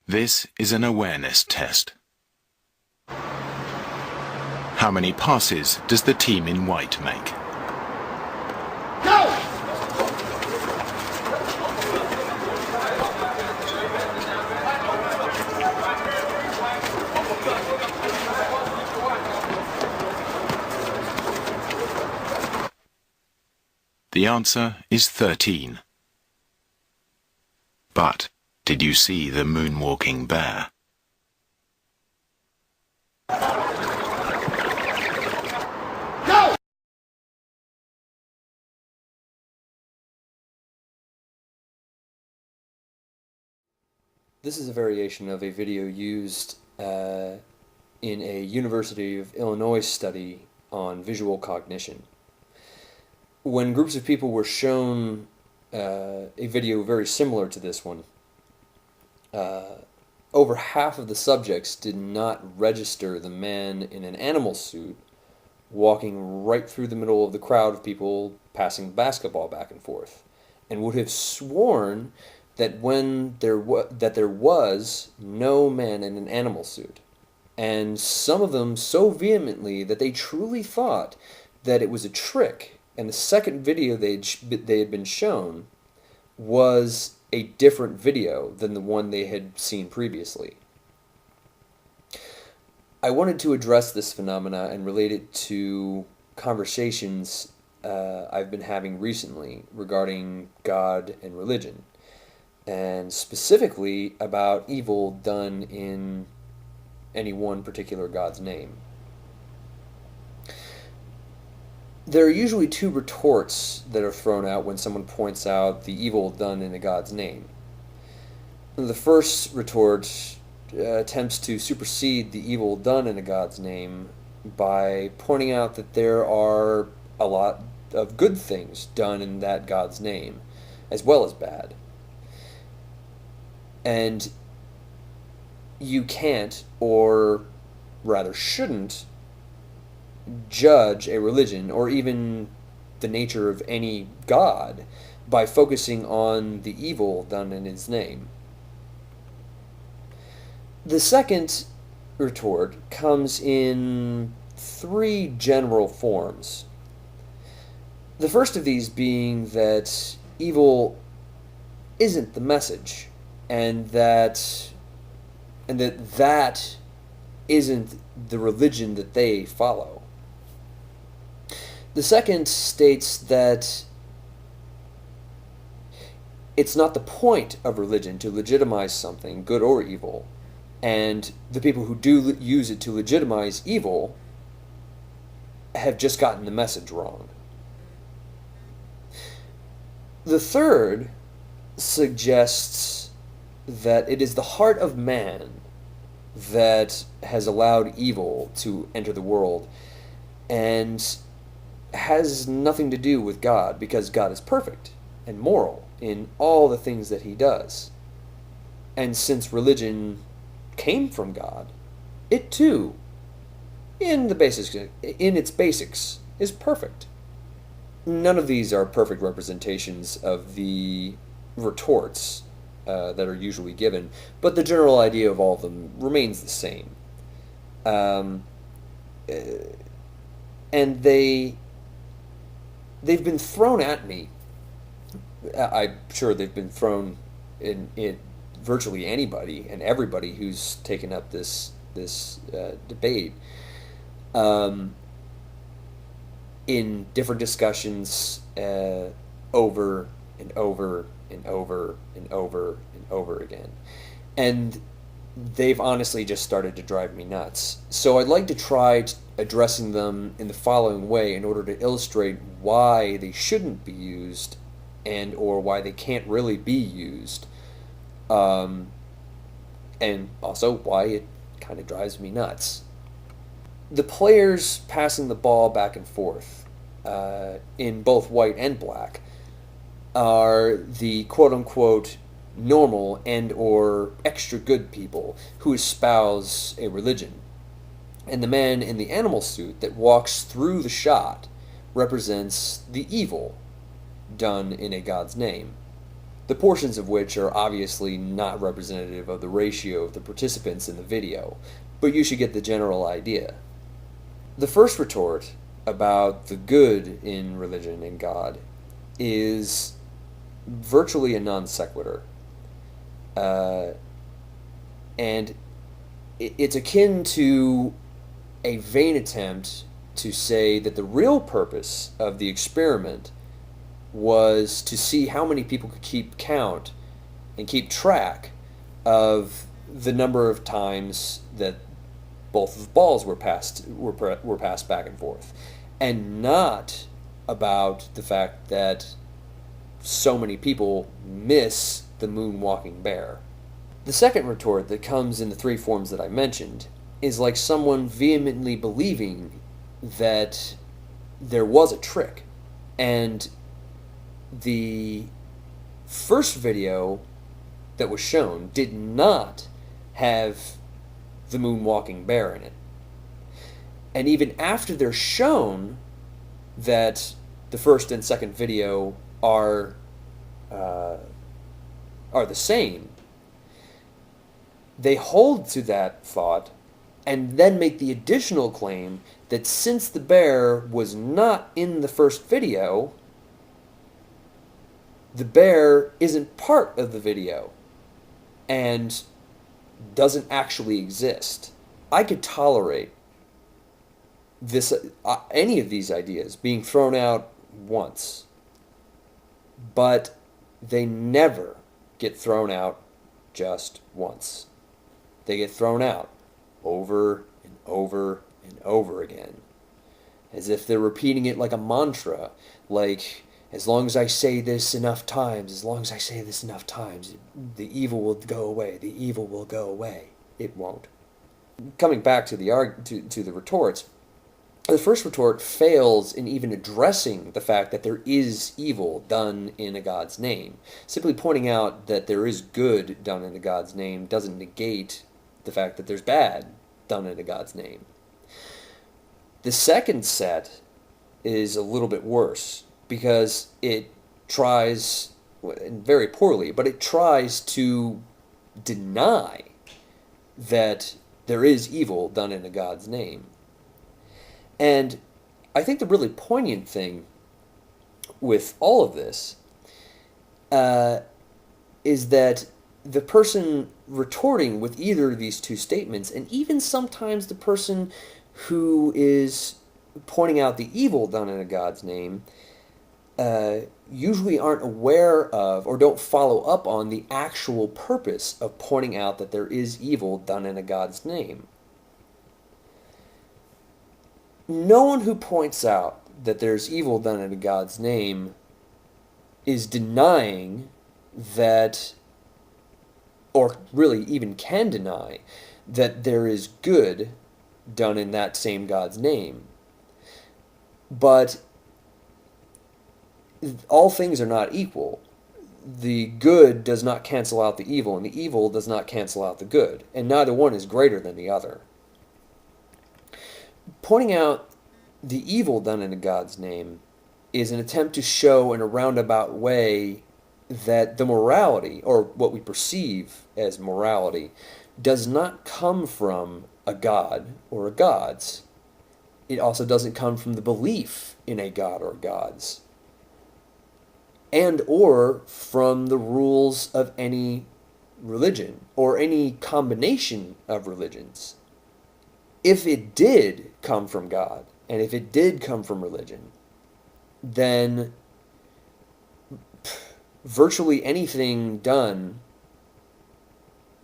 This is an awareness test. How many passes does the team in white make? Go! The answer is 13. But did you see the moonwalking bear? Go! This is a variation of a video used in a University of Illinois study on visual cognition. When groups of people were shown a video very similar to this one, over half of the subjects did not register the man in an animal suit walking right through the middle of the crowd of people passing the basketball back and forth, and would have sworn that there was no man in an animal suit, and some of them so vehemently that they truly thought that it was a trick, and the second video they had been shown was a different video than the one they had seen previously. I wanted to address this phenomena and relate it to conversations I've been having recently regarding God and religion, and specifically about evil done in any one particular God's name. There are usually two retorts that are thrown out when someone points out the evil done in a God's name. The first retort attempts to supersede the evil done in a God's name by pointing out that there are a lot of good things done in that God's name, as well as bad. And you can't, or rather shouldn't, judge a religion or even the nature of any God by focusing on the evil done in his name. The second retort comes in three general forms. The first of these being that evil isn't the message, and that isn't the religion that they follow. The second states that it's not the point of religion to legitimize something, good or evil, and the people who do use it to legitimize evil have just gotten the message wrong. The third suggests that it is the heart of man that has allowed evil to enter the world, and has nothing to do with God, because God is perfect and moral in all the things that he does. And since religion came from God, it too, in its basics, is perfect. None of these are perfect representations of the retorts that are usually given, but the general idea of all of them remains the same. And they've been thrown at me. I'm sure they've been thrown in virtually anybody and everybody who's taken up this debate in different discussions over and over and over and over and over again. And they've honestly just started to drive me nuts. So I'd like to try addressing them in the following way in order to illustrate why they shouldn't be used and or why they can't really be used. And also why it kind of drives me nuts. The players passing the ball back and forth in both white and black are the quote-unquote normal and or extra good people who espouse a religion. And the man in the animal suit that walks through the shot represents the evil done in a God's name. the portions of which are obviously not representative of the ratio of the participants in the video, but you should get the general idea. The first retort about the good in religion and God is virtually a non sequitur. And it's akin to a vain attempt to say that the real purpose of the experiment was to see how many people could keep count and keep track of the number of times that both of the balls were passed back and forth, and not about the fact that so many people miss the moonwalking bear. The second retort that comes in the three forms that I mentioned is like someone vehemently believing that there was a trick. And the first video that was shown did not have the moonwalking bear in it. And even after they're shown that the first and second video are the same, they hold to that thought and then make the additional claim that since the bear was not in the first video, the bear isn't part of the video and doesn't actually exist. I could tolerate this any of these ideas being thrown out once, but they never get thrown out just once. They get thrown out over and over and over again, as if they're repeating it like a mantra, like, as long as I say this enough times, as long as I say this enough times, the evil will go away, the evil will go away. It won't. Coming back to the retorts, the first retort fails in even addressing the fact that there is evil done in a God's name. Simply pointing out that there is good done in a God's name doesn't negate the fact that there's bad done in a God's name. The second set is a little bit worse because it tries, very poorly, but it tries to deny that there is evil done in a God's name. And I think the really poignant thing with all of this is that the person retorting with either of these two statements, and even sometimes the person who is pointing out the evil done in a God's name, usually aren't aware of or don't follow up on the actual purpose of pointing out that there is evil done in a God's name. No one who points out that there's evil done in a God's name is denying that, or really even can deny, that there is good done in that same God's name. But all things are not equal. The good does not cancel out the evil, and the evil does not cancel out the good, and neither one is greater than the other. Pointing out the evil done in a God's name is an attempt to show in a roundabout way that the morality, or what we perceive as morality, does not come from a god or a gods. It also doesn't come from the belief in a god or gods, and or from the rules of any religion or any combination of religions. If it did come from God, and if it did come from religion, then virtually anything done,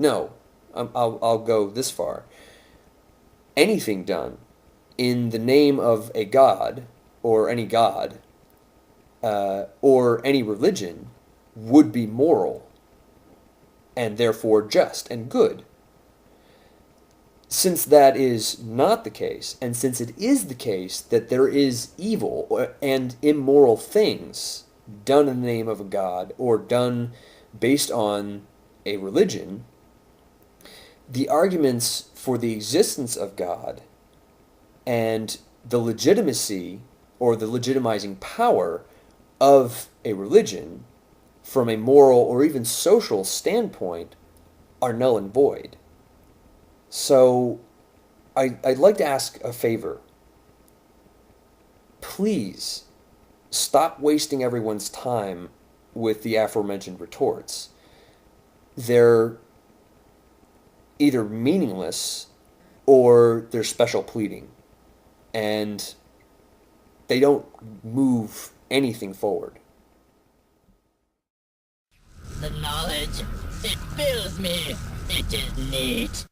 I'll go this far. Anything done in the name of a god, or any god, or any religion, would be moral, and therefore just and good. Since that is not the case, and since it is the case that there is evil and immoral things done in the name of a god, or done based on a religion, the arguments for the existence of God and the legitimacy or the legitimizing power of a religion from a moral or even social standpoint, are null and void. So I'd like to ask a favor. Please stop wasting everyone's time with the aforementioned retorts. They're either meaningless or they're special pleading, and they don't move anything forward. The knowledge, it fills me. It is neat.